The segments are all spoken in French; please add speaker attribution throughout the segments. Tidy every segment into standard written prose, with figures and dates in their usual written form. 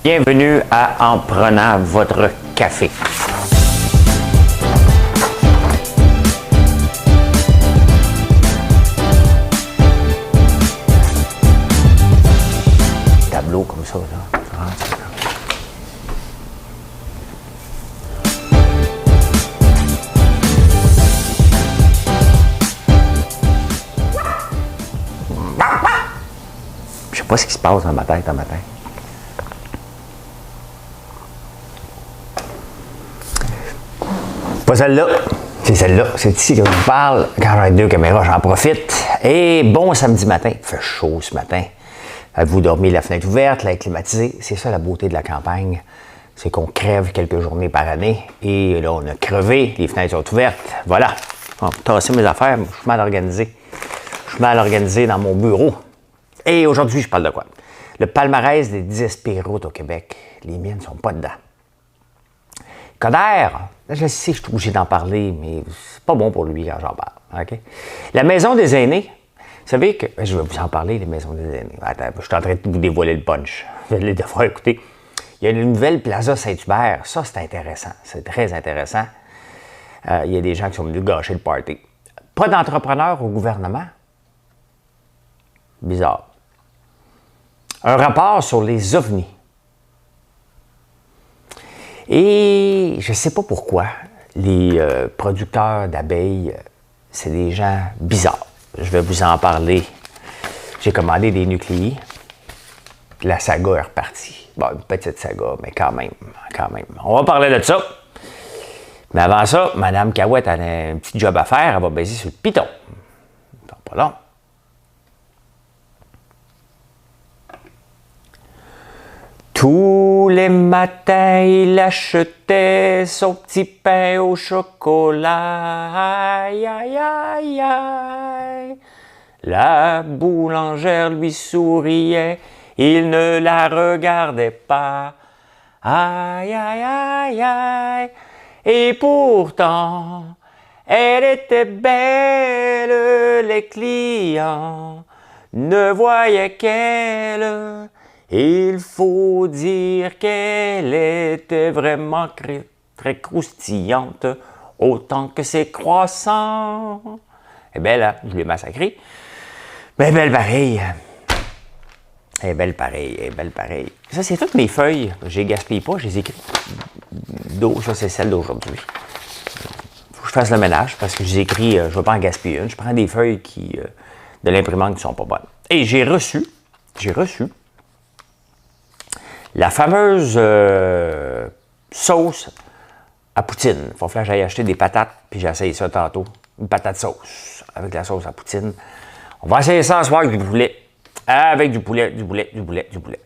Speaker 1: Bienvenue à En prenant votre café. Tableau comme ça, là. Je sais pas ce qui se passe dans ma tête un matin. Pas celle-là, c'est celle-là. C'est ici que je vous parle. Quand j'ai deux caméras, j'en profite. Et bon samedi matin. Il fait chaud ce matin. Vous dormez la fenêtre ouverte, l'air climatisé. C'est ça la beauté de la campagne. C'est qu'on crève quelques journées par année. Et là, on a crevé, les fenêtres sont ouvertes. Voilà. On va tasser mes affaires. Je suis mal organisé. Je suis mal organisé dans mon bureau. Et aujourd'hui, je parle de quoi? Le palmarès des 10 espéroutes au Québec. Les miennes ne sont pas dedans. Coder, je sais, je suis obligé d'en parler, mais c'est pas bon pour lui quand j'en parle. Okay? La maison des aînés, vous savez que. Je vais vous en parler, les maisons des aînés. Attends, je suis en train de vous dévoiler le punch. Vous allez devoir écouter. Il y a une nouvelle Plaza Saint-Hubert. Ça, c'est intéressant. C'est très intéressant. Il y a des gens qui sont venus gâcher le party. Pas d'entrepreneurs au gouvernement. Bizarre. Un rapport sur les ovnis. Et je ne sais pas pourquoi, les producteurs d'abeilles, c'est des gens bizarres. Je vais vous en parler. J'ai commandé des nucléis. La saga est repartie. Bon, une petite saga, mais quand même. On va parler de ça. Mais avant ça, Mme Cahouette a un petit job à faire. Elle va baiser sur le piton. Pas long. Tous les matins, il achetait son petit pain au chocolat. Aïe, aïe, aïe, aïe. La boulangère lui souriait, il ne la regardait pas. Aïe, aïe, aïe, aïe. Et pourtant, elle était belle, les clients ne voyaient qu'elle. Il faut dire qu'elle était vraiment très croustillante, autant que ses croissants. Elle est belle, hein? Je l'ai massacrée. Mais belle pareille. Elle est belle pareille. Ça, c'est toutes mes feuilles. Je les gaspille pas, je les écris. D'eau, ça, c'est celle d'aujourd'hui. Faut que je fasse le ménage parce que je les écris, je ne vais pas en gaspiller une. Je prends des feuilles de l'imprimante qui ne sont pas bonnes. Et j'ai reçu la fameuse sauce à poutine. Il faut que j'aille acheter des patates, puis j'ai essayé ça tantôt. Une patate sauce avec la sauce à poutine. On va essayer ça ce soir avec du poulet. Avec du poulet.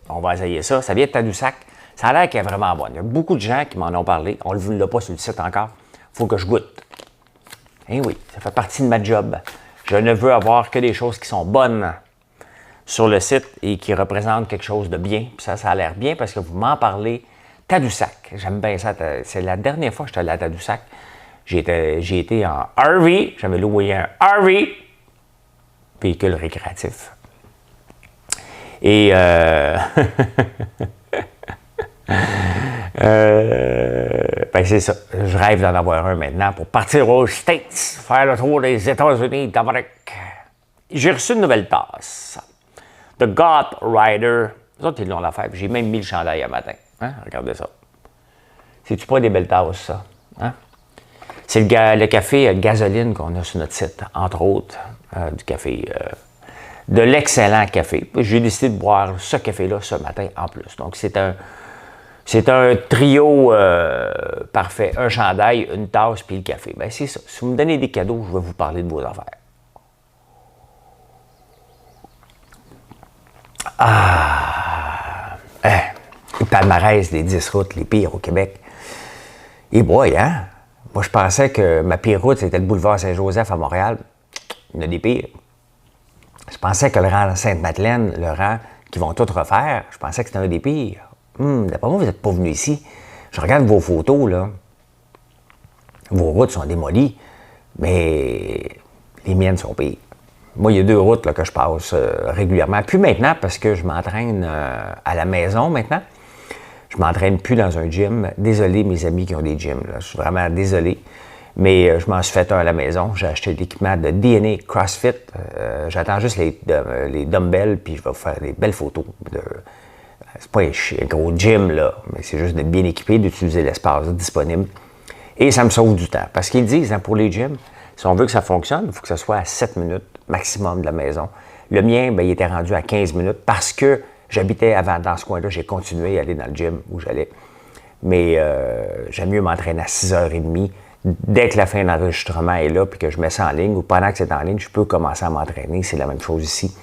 Speaker 1: On va essayer ça. Ça vient de Tadoussac. Ça a l'air qu'elle est vraiment bonne. Il y a beaucoup de gens qui m'en ont parlé. On ne l'a pas sur le site encore. Il faut que je goûte. Eh oui, ça fait partie de ma job. Je ne veux avoir que des choses qui sont bonnes sur le site et qui représente quelque chose de bien. Puis ça a l'air bien parce que vous m'en parlez. Tadoussac, j'aime bien ça. C'est la dernière fois que j'étais allé à Tadoussac. J'ai été en RV. J'avais loué un RV, véhicule récréatif. Et ben c'est ça. Je rêve d'en avoir un maintenant pour partir aux States, faire le tour des États-Unis d'Amérique. J'ai reçu une nouvelle tasse. The Goth Rider. Les autres, ils l'ont l'affaire. J'ai même mis le chandail un matin. Hein? Regardez ça. C'est-tu pas des belles tasses, ça? Hein? C'est le café gasoline qu'on a sur notre site, entre autres. Du café. De l'excellent café. J'ai décidé de boire ce café-là ce matin en plus. Donc, c'est un trio parfait. Un chandail, une tasse, puis le café. Ben, c'est ça. Si vous me donnez des cadeaux, je vais vous parler de vos affaires. Le palmarès des 10 routes les pires au Québec. Et boy, hein? Moi, je pensais que ma pire route, c'était le boulevard Saint-Joseph à Montréal. Il y en a des pires. Je pensais que le rang Sainte-Madeleine, le rang qu'ils vont tout refaire, je pensais que c'était un des pires. D'après moi, vous n'êtes pas venu ici. Je regarde vos photos, là. Vos routes sont démolies, mais les miennes sont pires. Moi, il y a 2 routes là, que je passe régulièrement. Plus maintenant, parce que je m'entraîne à la maison maintenant. Je m'entraîne plus dans un gym. Désolé, mes amis qui ont des gyms, là. Je suis vraiment désolé. Mais je m'en suis fait un à la maison. J'ai acheté l'équipement de DNA CrossFit. J'attends juste les dumbbells, puis je vais vous faire des belles photos. C'est pas un gros gym, là, mais c'est juste d'être bien équipé, d'utiliser l'espace disponible. Et ça me sauve du temps. Parce qu'ils disent, hein, pour les gyms, si on veut que ça fonctionne, il faut que ça soit à 7 minutes maximum de la maison. Le mien, ben, il était rendu à 15 minutes parce que j'habitais avant dans ce coin-là. J'ai continué à aller dans le gym où j'allais. Mais j'aime mieux m'entraîner à 6h30. Dès que la fin d'enregistrement est là, puis que je mets ça en ligne, ou pendant que c'est en ligne, je peux commencer à m'entraîner. C'est la même chose ici.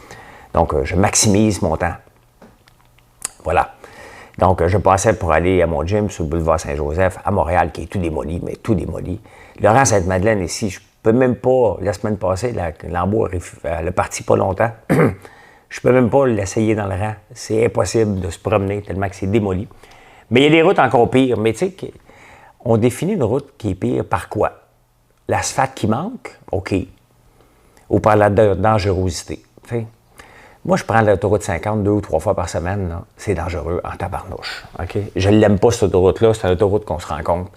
Speaker 1: Donc, je maximise mon temps. Voilà. Donc, je passais pour aller à mon gym sur le boulevard Saint-Joseph, à Montréal, qui est tout démoli, mais tout démoli. Laurent Sainte-Madeleine, ici, je peux même pas, la semaine passée, l'embout elle est parti pas longtemps. Je peux même pas l'essayer dans le rang. C'est impossible de se promener tellement que c'est démoli. Mais il y a des routes encore pires. Mais tu sais, on définit une route qui est pire par quoi? L'asphalte qui manque? OK. Ou par la dangerosité. T'sais. Moi, je prends l'autoroute 50 2 ou 3 fois par semaine. C'est dangereux en tabarnouche. OK? Je ne l'aime pas, cette autoroute-là. C'est une autoroute qu'on se rend compte.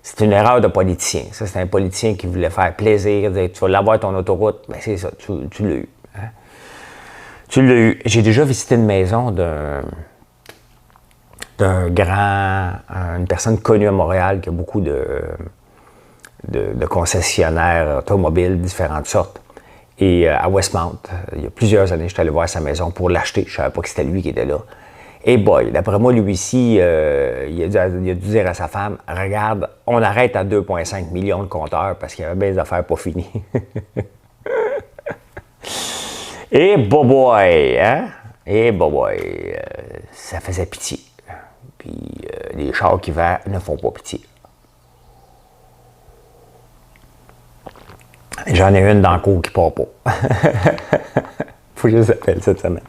Speaker 1: C'est une erreur de politicien. Ça, c'est un politicien qui voulait faire plaisir. Dire, tu vas l'avoir ton autoroute. Mais c'est ça, tu l'as eu. Hein? Tu l'as eu. J'ai déjà visité une maison d'un une personne connue à Montréal qui a beaucoup de concessionnaires automobiles de différentes sortes. Et à Westmount, il y a plusieurs années, j'étais allé voir sa maison pour l'acheter. Je ne savais pas que c'était lui qui était là. Et boy, d'après moi, lui-ci, il a dû dire à sa femme, « Regarde, on arrête à 2,5 millions de compteurs parce qu'il y avait bien des affaires pas finies. » Et boy, hein? Et boy, ça faisait pitié. Puis les chars qui vendent ne font pas pitié. J'en ai une dans le cours qui part pas. Faut que je les appelle cette semaine.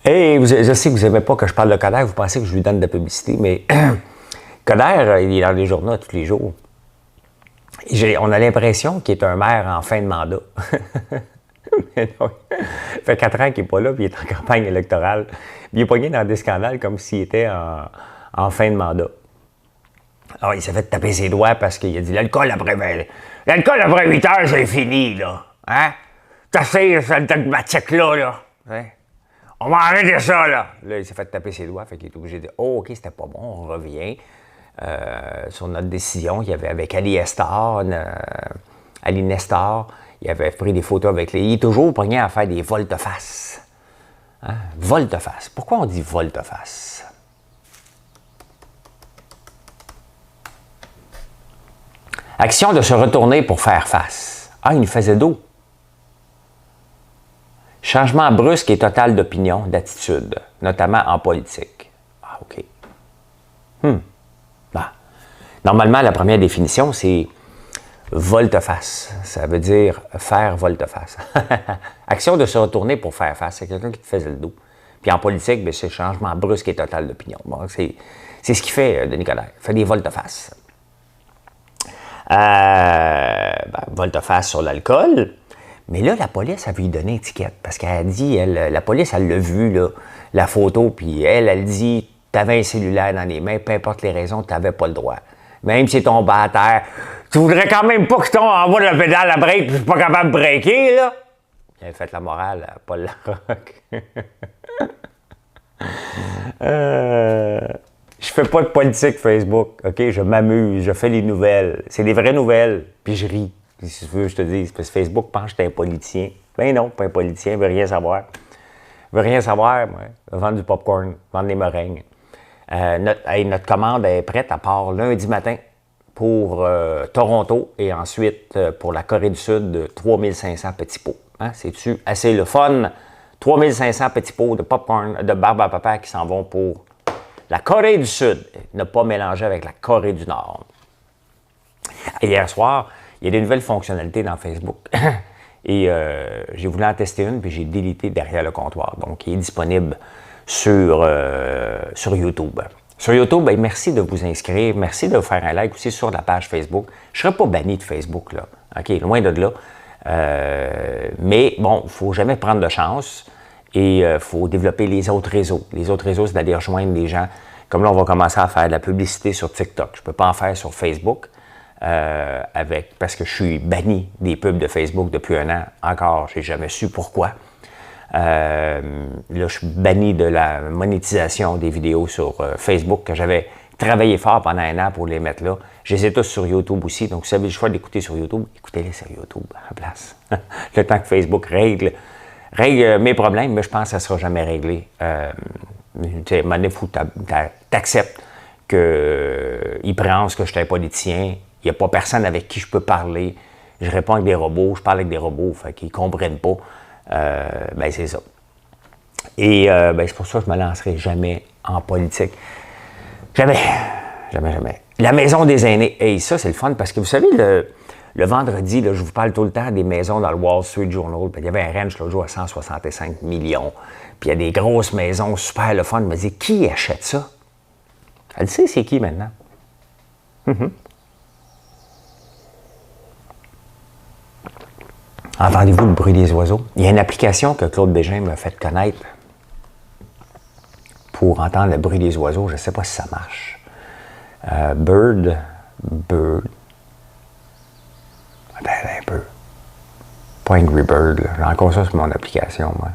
Speaker 1: Et je sais que vous n'aimez pas que je parle de Coderre, vous pensez que je lui donne de la publicité, mais Coderre, il est dans les journaux tous les jours. On a l'impression qu'il est un maire en fin de mandat. Mais non, ça fait 4 ans qu'il n'est pas là, puis il est en campagne électorale. Puis il est pogné dans des scandales comme s'il était en fin de mandat. Alors, il s'est fait taper ses doigts parce qu'il a dit l'alcool après 8 heures, c'est fini, là. Hein? T'as fait ce dogmatique-là, là. Hein? On va arrêter ça, là. Là, il s'est fait taper ses doigts, fait qu'il est obligé de dire oh, OK, c'était pas bon, on revient sur notre décision qu'il y avait avec Ali Nestor. Il avait pris des photos avec lui. Il est toujours pogné à faire des volte-face. Hein? Volte-face. Pourquoi on dit volte-face? Action de se retourner pour faire face. Ah, il nous faisait dos. Changement brusque et total d'opinion, d'attitude, notamment en politique. Ah, OK. Bah. Normalement, la première définition, c'est volte-face. Ça veut dire faire volte-face. Action de se retourner pour faire face. C'est quelqu'un qui te faisait le dos. Puis en politique, bien, c'est changement brusque et total d'opinion. Bon, c'est ce qu'il fait, Denis Coderre. Il fait des volte-face. Volte-face sur l'alcool. Mais là, la police, elle veut lui donner étiquette. Parce qu'elle dit, la police, elle l'a vu, là, la photo, puis elle dit, t'avais un cellulaire dans les mains, peu importe les raisons, t'avais pas le droit. Même si ton tombé à terre, tu voudrais quand même pas que je tombe en bas de la pédale à break, puis je suis pas capable de breaker, là. Il avait fait la morale à Paul Larocque. Je fais pas de politique Facebook, OK? Je m'amuse, je fais les nouvelles. C'est des vraies nouvelles, puis je ris. Si tu veux, je te dis, parce que Facebook pense que t'es un politicien. Ben non, pas un politicien, il veut rien savoir. Il veut rien savoir, moi. Vendre du popcorn, vendre des meringues. Notre commande est prête, à part lundi matin pour Toronto et ensuite pour la Corée du Sud, 3500 petits pots. Hein? C'est-tu assez le fun? 3500 petits pots de popcorn, de barbe à papa qui s'en vont pour la Corée du Sud. Ne pas mélanger avec la Corée du Nord. Et hier soir, il y a des nouvelles fonctionnalités dans Facebook. Et j'ai voulu en tester une, puis j'ai délité derrière le comptoir. Donc, il est disponible sur YouTube. Sur YouTube, bien, merci de vous inscrire. Merci de faire un like aussi sur la page Facebook. Je ne serai pas banni de Facebook, là. OK, loin de là. Mais bon, il ne faut jamais prendre de chance. Et il faut développer les autres réseaux. Les autres réseaux, c'est d'aller rejoindre des gens. Comme là, on va commencer à faire de la publicité sur TikTok. Je ne peux pas en faire sur Facebook parce que je suis banni des pubs de Facebook depuis 1 an. Encore, je n'ai jamais su pourquoi. Là, je suis banni de la monétisation des vidéos sur Facebook que j'avais travaillé fort pendant 1 an pour les mettre là. Je les ai tous sur YouTube aussi. Donc, si vous avez le choix d'écouter sur YouTube, écoutez-les sur YouTube à la place. Le temps que Facebook règle mes problèmes, mais je pense que ça ne sera jamais réglé. Tu sais, il faut t'acceptes qu'ils pensent que je suis un politicien. Il n'y a pas personne avec qui je peux parler. Je réponds avec des robots, je parle avec des robots, fait qu'ils ne comprennent pas. Ben c'est ça. Et c'est pour ça que je ne me lancerai jamais en politique. Jamais. Jamais, jamais. La maison des aînés. Hey, ça, c'est le fun parce que vous savez, le vendredi, là, je vous parle tout le temps des maisons dans le Wall Street Journal. Puis il y avait un ranch l'autre jour à 165 millions. Puis il y a des grosses maisons super le fun. Je me dis, qui achète ça? Elle sait c'est qui maintenant? Entendez-vous le bruit des oiseaux? Il y a une application que Claude Bégin m'a fait connaître pour entendre le bruit des oiseaux. Je ne sais pas si ça marche. Bird. Attends un peu. Pas Angry Bird, là. J'ai encore ça sur mon application, moi.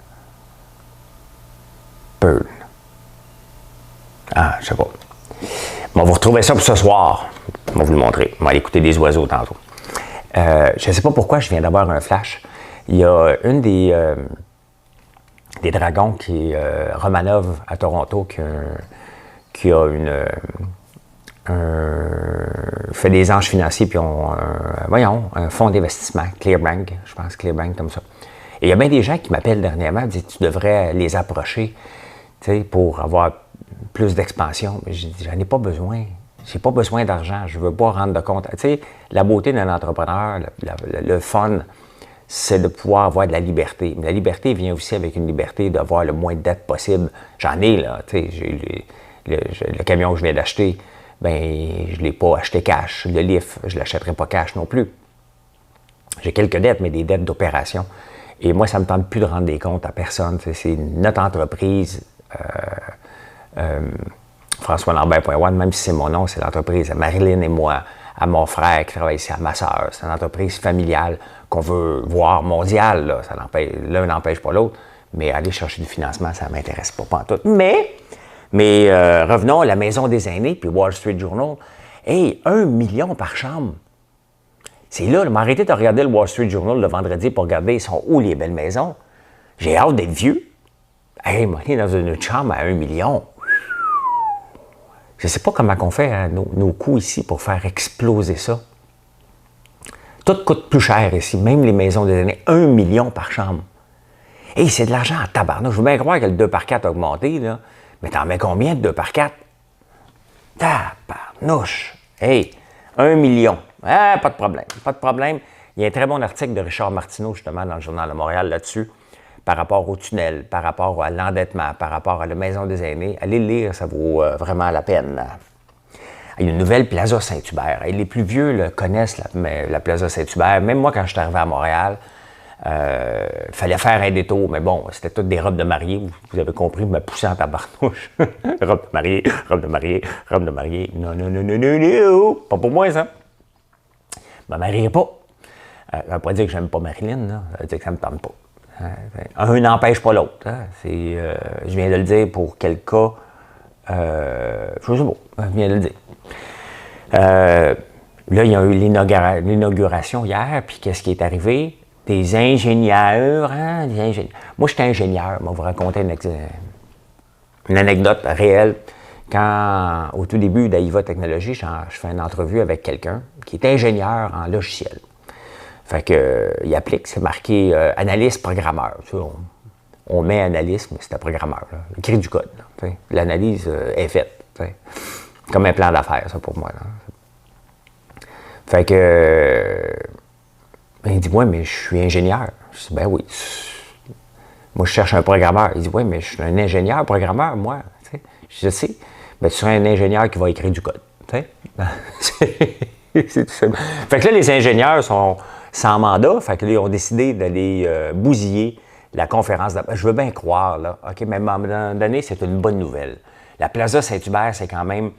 Speaker 1: Bird. Ah, je sais pas. Bon, vous retrouvez ça pour ce soir. Je vais vous le montrer. On va aller écouter des oiseaux tantôt. Je ne sais pas pourquoi je viens d'avoir un flash. Il y a une des dragons qui est Romanov à Toronto qui a fait des anges financiers puis ont un fonds d'investissement, Clearbank, je pense Clearbank comme ça. Et il y a bien des gens qui m'appellent dernièrement et disent tu devrais les approcher pour avoir plus d'expansion. Mais je dis j'en ai pas besoin. J'ai pas besoin d'argent, je veux pas rendre de compte. Tu sais, la beauté d'un entrepreneur, le fun, c'est de pouvoir avoir de la liberté. Mais la liberté vient aussi avec une liberté d'avoir le moins de dettes possible. J'en ai, là, tu sais, j'ai le camion que je viens d'acheter, ben je ne l'ai pas acheté cash. Le livre, je ne l'achèterai pas cash non plus. J'ai quelques dettes, mais des dettes d'opération. Et moi, ça ne me tente plus de rendre des comptes à personne. C'est notre entreprise. François-Lambert.one, même si c'est mon nom, c'est l'entreprise à Marilyn et moi, à mon frère qui travaille ici, à ma sœur. C'est une entreprise familiale qu'on veut voir mondiale. Là. L'un n'empêche pas l'autre, mais aller chercher du financement, ça ne m'intéresse pas pantoute. Mais revenons à la Maison des aînés, puis Wall Street Journal. Hey, 1 million par chambre. C'est là, m'arrêter de regarder le Wall Street Journal le vendredi pour regarder, ils sont où les belles maisons. J'ai hâte d'être vieux. Hey, moi, dans une chambre à 1 million. Je ne sais pas comment on fait hein, nos coûts ici pour faire exploser ça. Tout coûte plus cher ici, même les maisons des aînés. 1 million par chambre. Hey, c'est de l'argent à tabarnouche. Je veux bien croire que le 2 par 4 a augmenté, là. Mais t'en mets combien de 2 par 4? Tabarnouche. Hey, 1 million. Ah, pas de problème. Pas de problème. Il y a un très bon article de Richard Martineau, justement, dans le Journal de Montréal là-dessus, par rapport au tunnel, par rapport à l'endettement, par rapport à la Maison des aînés. Allez le lire, ça vaut vraiment la peine. Il y a une nouvelle Plaza Saint-Hubert. Et les plus vieux là, connaissent la Plaza Saint-Hubert. Même moi, quand je suis arrivé à Montréal, il fallait faire un détour. Mais bon, c'était toutes des robes de mariée. Vous avez compris, me poussant en tabarnouche. Robe de mariée, robe de mariée, robe de mariée. Non, non, non, non, non, non. Pas pour moi, ça. Je me marierai pas. Ça ne veut pas dire que j'aime pas Marilyn. Là. Ça veut dire que ça me tente pas. Un n'empêche pas l'autre. Hein. Je viens de le dire pour quel cas. Je sais pas. Je viens de le dire. Là, il y a eu l'inauguration hier, puis qu'est-ce qui est arrivé? Des ingénieurs, hein? Moi, j'étais ingénieur. Je vais vous raconter une anecdote réelle. Quand, au tout début d'Aïva Technologies, je fais une entrevue avec quelqu'un qui est ingénieur en logiciel. Fait que, il applique, c'est marqué analyste programmeur. Tu sais, on met analyste, mais c'était programmeur. Là. Il écrit du code. Là, l'analyse est faite. Comme un plan d'affaires, ça, pour moi. Là. Fait que, il dit, ouais, mais je suis ingénieur. Je dis, ben oui. Moi, je cherche un programmeur. Il dit, ouais, mais je suis un ingénieur programmeur, moi. T'sais. Je sais. Ben, tu seras un ingénieur qui va écrire du code. C'est tout simple. Fait que là, les ingénieurs sont sans mandat. Fait que là, ils ont décidé d'aller bousiller la conférence de... Je veux bien croire, là, OK, mais à un moment donné, c'est une bonne nouvelle. La Plaza Saint-Hubert, c'est quand même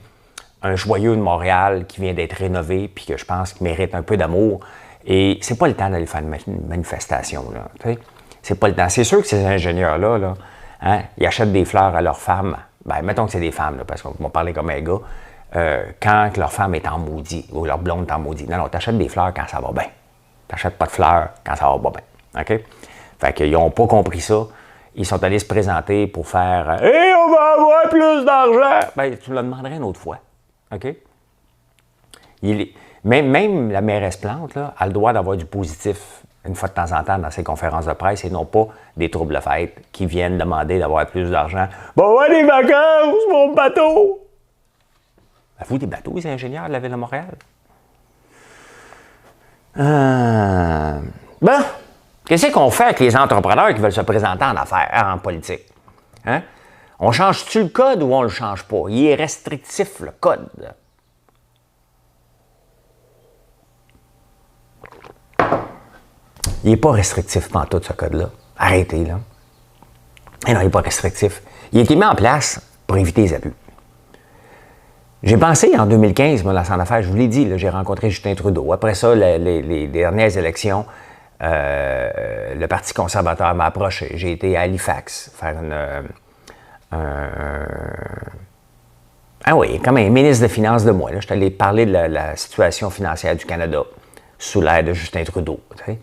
Speaker 1: un joyau de Montréal qui vient d'être rénové puis que je pense qu'il mérite un peu d'amour. Et c'est pas le temps d'aller faire une manifestation, là, tu sais. C'est pas le temps. C'est sûr que ces ingénieurs-là, hein, ils achètent des fleurs à leurs femmes. Ben, mettons que c'est des femmes, là, parce qu'on va parler comme un gars. Quand leur femme est en maudit ou leur blonde est en maudit. Non, t'achètes des fleurs quand ça va bien. T'achètes pas de fleurs quand ça va pas bien. OK? Fait qu'ils n'ont pas compris ça. Ils sont allés se présenter pour faire hey, on va avoir plus d'argent! Ben, tu me le demanderais une autre fois. OK? Même la mairesse Plante, là, a le droit d'avoir du positif une fois de temps en temps dans ses conférences de presse et non pas des troubles de fête qui viennent demander d'avoir plus d'argent. Bon, ouais, des vacances, mon bateau! Ben, vous, des bateaux, les ingénieurs de la Ville de Montréal? Bon, qu'est-ce qu'on fait avec les entrepreneurs qui veulent se présenter en affaires, en politique? Hein? On change-tu le code ou on le change pas? Il est restrictif, le code. Il n'est pas restrictif pantoute, ce code-là. Arrêtez, là. Et non, il n'est pas restrictif. Il a été mis en place pour éviter les abus. J'ai pensé en 2015, moi, dans en affaires, je vous l'ai dit, là, j'ai rencontré Justin Trudeau. Après ça, les dernières élections, le Parti conservateur m'a approché. J'ai été à Halifax faire comme un ministre de Finances de moi. Je suis allé parler de la situation financière du Canada sous l'ère de Justin Trudeau. Tu sais.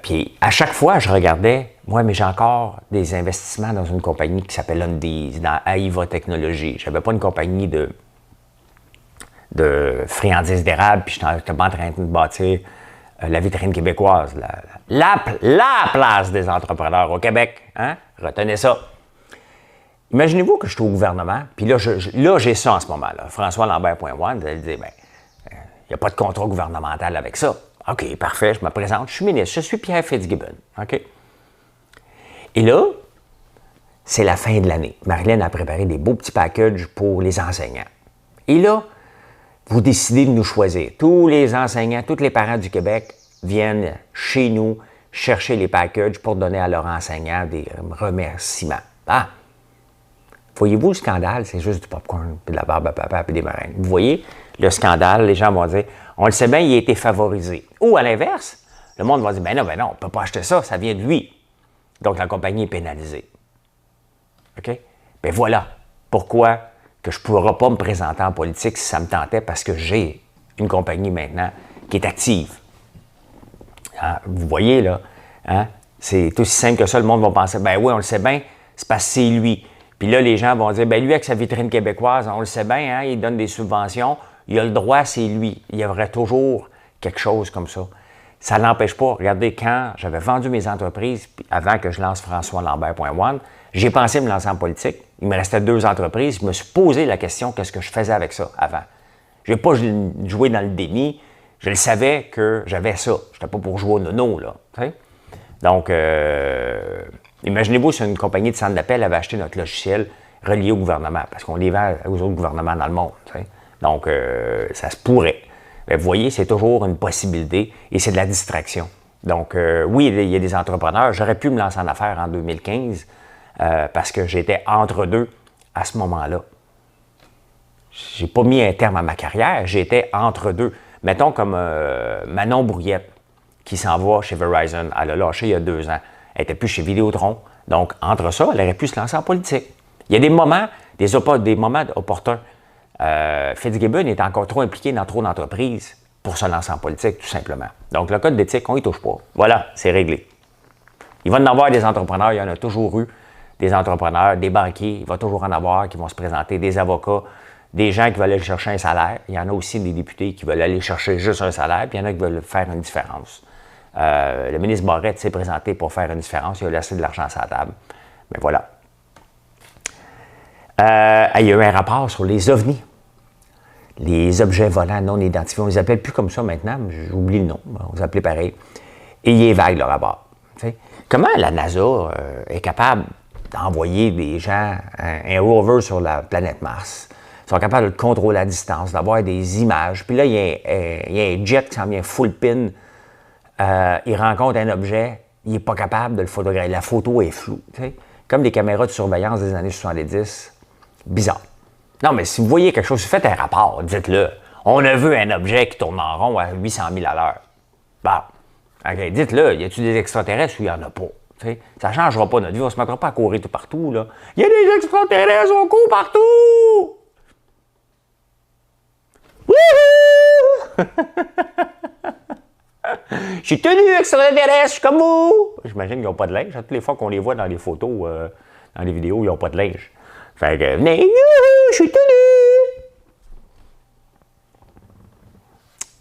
Speaker 1: Puis à chaque fois, je regardais, moi, mais j'ai encore des investissements dans une compagnie qui s'appelle Undies, dans AIVA Technologies. Je n'avais pas une compagnie de friandises d'érable, puis je n'étais pas en train de bâtir la vitrine québécoise, la place des entrepreneurs au Québec. Hein? Retenez ça. Imaginez-vous que je suis au gouvernement, puis là, j'ai ça en ce moment. Là. François Lambert.one, vous allez dire, bien, il n'y a pas de contrat gouvernemental avec ça. OK, parfait, je me présente, je suis ministre, je suis Pierre Fitzgibbon. OK? Et là, c'est la fin de l'année. Marilyn a préparé des beaux petits packages pour les enseignants. Et là, vous décidez de nous choisir. Tous les enseignants, tous les parents du Québec viennent chez nous chercher les packages pour donner à leurs enseignants des remerciements. Ah! Voyez-vous le scandale? C'est juste du popcorn, puis de la barbe à papa, puis des meringues. Vous voyez le scandale? Les gens vont dire, on le sait bien, il a été favorisé. Ou à l'inverse, le monde va dire, ben non, on ne peut pas acheter ça, ça vient de lui. Donc la compagnie est pénalisée. OK? Ben voilà pourquoi que je ne pourrais pas me présenter en politique si ça me tentait, parce que j'ai une compagnie maintenant qui est active. Hein? Vous voyez, là, hein? C'est aussi simple que ça, le monde va penser, ben oui, on le sait bien, c'est parce que c'est lui. Puis là, les gens vont dire, bien, lui, avec sa vitrine québécoise, on le sait bien, hein, il donne des subventions, il a le droit, c'est lui. Il y aurait toujours quelque chose comme ça. Ça ne l'empêche pas. Regardez, quand j'avais vendu mes entreprises, avant que je lance François Lambert.one, j'ai pensé me lancer en politique. Il me restait 2 entreprises. Je me suis posé la question, qu'est-ce que je faisais avec ça avant? Je n'ai pas joué dans le déni. Je le savais que j'avais ça. Je n'étais pas pour jouer au nono, là. T'sais? Donc, imaginez-vous si une compagnie de centre d'appel avait acheté notre logiciel relié au gouvernement, parce qu'on les vend aux autres gouvernements dans le monde. T'sais? Donc, ça se pourrait. Mais vous voyez, c'est toujours une possibilité et c'est de la distraction. Donc, oui, il y a des entrepreneurs. J'aurais pu me lancer en affaires en 2015 parce que j'étais entre deux à ce moment-là. J'ai pas mis un terme à ma carrière, j'étais entre deux. Mettons comme Manon Brouillette qui s'en va chez Verizon. Elle a lâché il y a 2 ans. Elle n'était plus chez Vidéotron. Donc, entre ça, elle aurait pu se lancer en politique. Il y a des moments, des moments opportuns. Fitzgibbon est encore trop impliqué dans trop d'entreprises pour se lancer en politique, tout simplement. Donc, le code d'éthique, on y touche pas. Voilà, c'est réglé. Il va y en avoir des entrepreneurs, il y en a toujours eu des entrepreneurs, des banquiers, il va toujours en avoir qui vont se présenter, des avocats, des gens qui veulent aller chercher un salaire. Il y en a aussi des députés qui veulent aller chercher juste un salaire, puis il y en a qui veulent faire une différence. Le ministre Barrette s'est présenté pour faire une différence, il a laissé de l'argent sur la table. Mais voilà. Il y a eu un rapport sur les ovnis, les objets volants non identifiés. On ne les appelle plus comme ça maintenant, j'oublie le nom, on les appelait pareil. Et il est vague le rapport. T'sais. Comment la NASA est capable d'envoyer des gens, un rover sur la planète Mars? Ils sont capables de le contrôler à distance, d'avoir des images. Puis là, il y a un jet qui s'en vient full pin. Il rencontre un objet il n'est pas capable de le photographier. La photo est floue. T'sais. Comme les caméras de surveillance des années 70. Bizarre. Non, mais si vous voyez quelque chose, faites un rapport, dites-le. On a vu un objet qui tourne en rond à 800 000 à l'heure. Bon, OK, dites-le, y a-t-il des extraterrestres ou il n'y en a pas? T'sais, ça ne changera pas notre vie, on ne se mettra pas à courir tout partout. Là. Il y a des extraterrestres, on court partout! Wouhou! Je suis tenu extraterrestre, je suis comme vous! J'imagine qu'ils n'ont pas de linge. Toutes les fois qu'on les voit dans les photos, dans les vidéos, ils n'ont pas de linge. Fait que, venez, youhou, je suis tenu!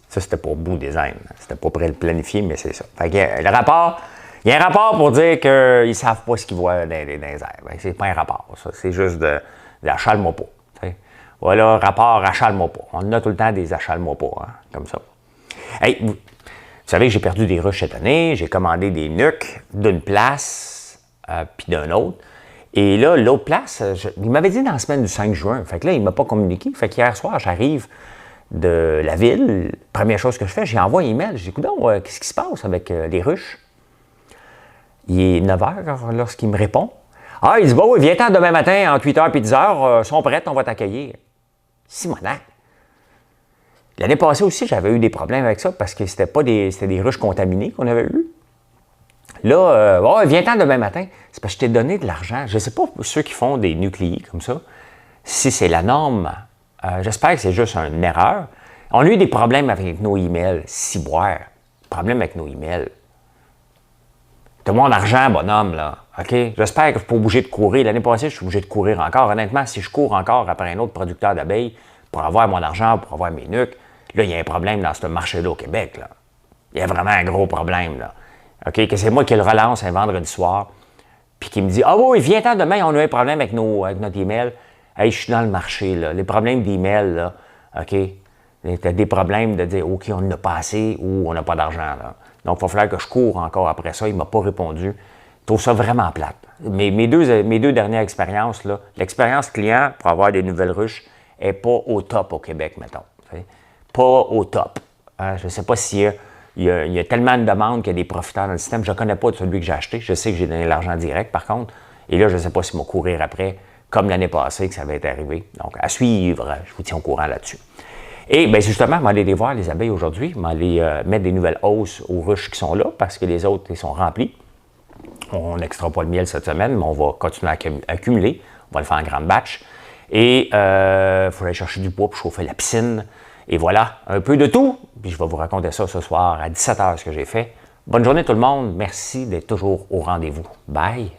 Speaker 1: Ça, c'était pour Beau Design. C'était pas prêt à le planifier, mais c'est ça. Fait que le rapport, il y a un rapport pour dire qu'ils ne savent pas ce qu'ils voient dans les airs. Ben, c'est pas un rapport, ça. C'est juste de achale-moi pas. T'sais. Voilà, rapport achale-moi pas. On a tout le temps des achale-moi pas, hein, comme ça. Hey, vous savez que j'ai perdu des ruches cette année. J'ai commandé des nuques d'une place puis d'un autre. Et là, l'autre place, il m'avait dit dans la semaine du 5 juin. Fait que là, il ne m'a pas communiqué. Fait qu'hier soir, j'arrive de la ville. Première chose que je fais, j'ai envoyé un email. J'ai dit, écoute, qu'est-ce qui se passe avec les ruches? Il est 9 h lorsqu'il me répond. Ah, il dit, bon, viens-t'en demain matin entre 8 h et 10 h. Sont prêtes, on va t'accueillir. Simonac. L'année passée aussi, j'avais eu des problèmes avec ça parce que c'était des ruches contaminées qu'on avait eues. Là, viens-t'en demain matin. C'est parce que je t'ai donné de l'argent. Je ne sais pas ceux qui font des nucléis comme ça, si c'est la norme. J'espère que c'est juste une erreur. On a eu des problèmes avec nos emails. Ciboire. Problème avec nos emails. T'as mon argent, bonhomme, là. OK? J'espère que je ne suis pas obligé de courir. L'année passée, je suis obligé de courir encore. Honnêtement, si je cours encore après un autre producteur d'abeilles pour avoir mon argent, pour avoir mes nuques, là, il y a un problème dans ce marché-là au Québec, là. Il y a vraiment un gros problème, là. OK? Que c'est moi qui le relance un vendredi soir, puis qui me dit « Ah oui, viens-t'en demain, on a un problème avec notre email. » Hey, je suis dans le marché, là. Les problèmes d'email, là, OK? T'as des problèmes de dire « OK, on n'a pas assez ou on n'a pas d'argent, là. » Donc, il va falloir que je cours encore après ça. Il ne m'a pas répondu. Je trouve ça vraiment plate. Mes deux dernières expériences, là, l'expérience client pour avoir des nouvelles ruches n'est pas au top au Québec, mettons. T'sais. Pas au top. Je ne sais pas s'il y a tellement de demandes qu'il y a des profiteurs dans le système. Je ne connais pas de celui que j'ai acheté. Je sais que j'ai donné l'argent direct, par contre. Et là, je ne sais pas s'il m'a courir après, comme l'année passée que ça avait été arrivé. Donc, à suivre. Je vous tiens au courant là-dessus. Et bien, justement, je vais aller les voir, les abeilles, aujourd'hui. Je vais aller mettre des nouvelles hausses aux ruches qui sont là, parce que les autres, ils sont remplis. On n'extra pas le miel cette semaine, mais on va continuer à accumuler. On va le faire en grande batch. Et il faut aller chercher du bois pour chauffer la piscine. Et voilà, un peu de tout. Puis je vais vous raconter ça ce soir à 17 h, ce que j'ai fait. Bonne journée tout le monde. Merci d'être toujours au rendez-vous. Bye!